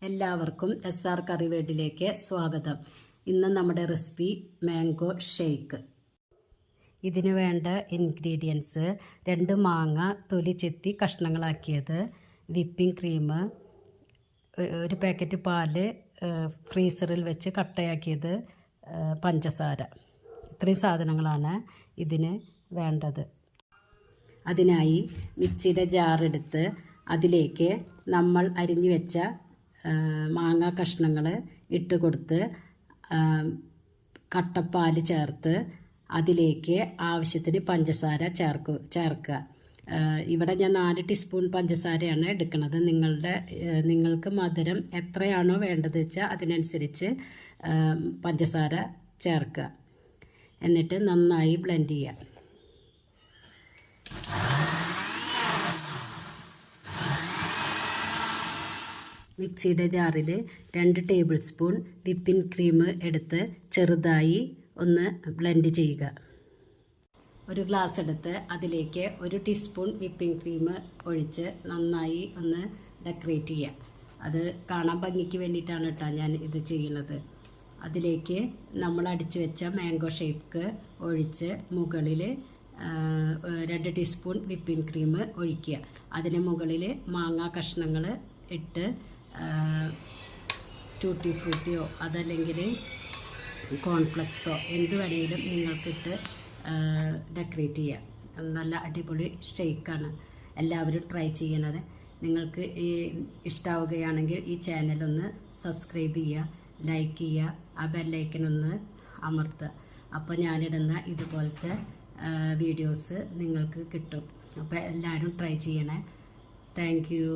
എല്ലാവർക്കും SR കറി വേൾഡിലേക്ക് സ്വാഗതം. ഇന്ന് നമ്മുടെ റെസിപ്പി മാംഗോ ഷേക്ക്. ഇതിന് വേണ്ട ഇൻഗ്രീഡിയൻസ് 2 മാങ്ങ തൊലി ചെത്തി കഷ്ണങ്ങളാക്കിയത്, വിപ്പിംഗ് ക്രീം, 1 പാക്കറ്റ് പാല് ഫ്രീസറിൽ വെച്ച് കട്ടയാക്കിയത്, പഞ്ചസാര. ഇത്രയും സാധനങ്ങളാണ് ഇതിന് വേണ്ടത്. അതിനായി മിക്സിയുടെ ജാറെടുത്ത് അതിലേക്ക് നമ്മൾ അരിഞ്ഞു വെച്ച മാങ്ങ കഷ്ണങ്ങൾ ഇട്ട് കൊടുത്ത് കട്ടപ്പാൽ ചേർത്ത് അതിലേക്ക് ആവശ്യത്തിന് പഞ്ചസാര ചേർക്കുക. ഇവിടെ ഞാൻ 4 ടീസ്പൂൺ പഞ്ചസാരയാണ് എടുക്കുന്നത്. നിങ്ങൾക്ക് മധുരം എത്രയാണോ വേണ്ടത് വെച്ചാൽ അതിനനുസരിച്ച് പഞ്ചസാര ചേർക്കുക. എന്നിട്ട് നന്നായി ബ്ലെൻഡ് ചെയ്യുക. മിക്സിയുടെ ജാറിൽ 2 ടേബിൾ സ്പൂൺ വിപ്പിംഗ് ക്രീം എടുത്ത് ചെറുതായി ഒന്ന് ബ്ലെൻഡ് ചെയ്യുക. 1 ഗ്ലാസ് എടുത്ത് അതിലേക്ക് 1 ടീസ്പൂൺ വിപ്പിംഗ് ക്രീം ഒഴിച്ച് നന്നായി ഒന്ന് ഡെക്കറേറ്റ് ചെയ്യുക. അത് കാണാൻ ഭംഗിക്ക് വേണ്ടിയിട്ടാണ് കേട്ടോ ഞാൻ ഇത് ചെയ്യുന്നത്. അതിലേക്ക് നമ്മൾ അടിച്ചു വെച്ച മാംഗോ ഷേക്ക് ഒഴിച്ച് മുകളിൽ 2 ടീസ്പൂൺ വിപ്പിംഗ് ക്രീം ഒഴിക്കുക. അതിന് മുകളിൽ മാങ്ങാ കഷ്ണങ്ങൾ ഇട്ട് ടൂട്ടി ഫ്രൂട്ടിയോ അതല്ലെങ്കിൽ കോൺഫ്ലെക്സോ എന്ത് വേണമെങ്കിലും നിങ്ങൾക്കിട്ട് ഡെക്കറേറ്റ് ചെയ്യാം. നല്ല അടിപൊളി ഷേക്കാണ്. എല്ലാവരും ട്രൈ ചെയ്യണത്. നിങ്ങൾക്ക് ഇഷ്ടമാവുകയാണെങ്കിൽ ഈ ചാനലൊന്ന് സബ്സ്ക്രൈബ് ചെയ്യുക, ലൈക്ക് ചെയ്യുക, ആ ബെല്ലൈക്കനൊന്ന് അമർത്തുക. അപ്പോൾ ഞാനിടുന്ന ഇതുപോലത്തെ വീഡിയോസ് നിങ്ങൾക്ക് കിട്ടും. അപ്പോൾ എല്ലാവരും ട്രൈ ചെയ്യണേ. Thank you.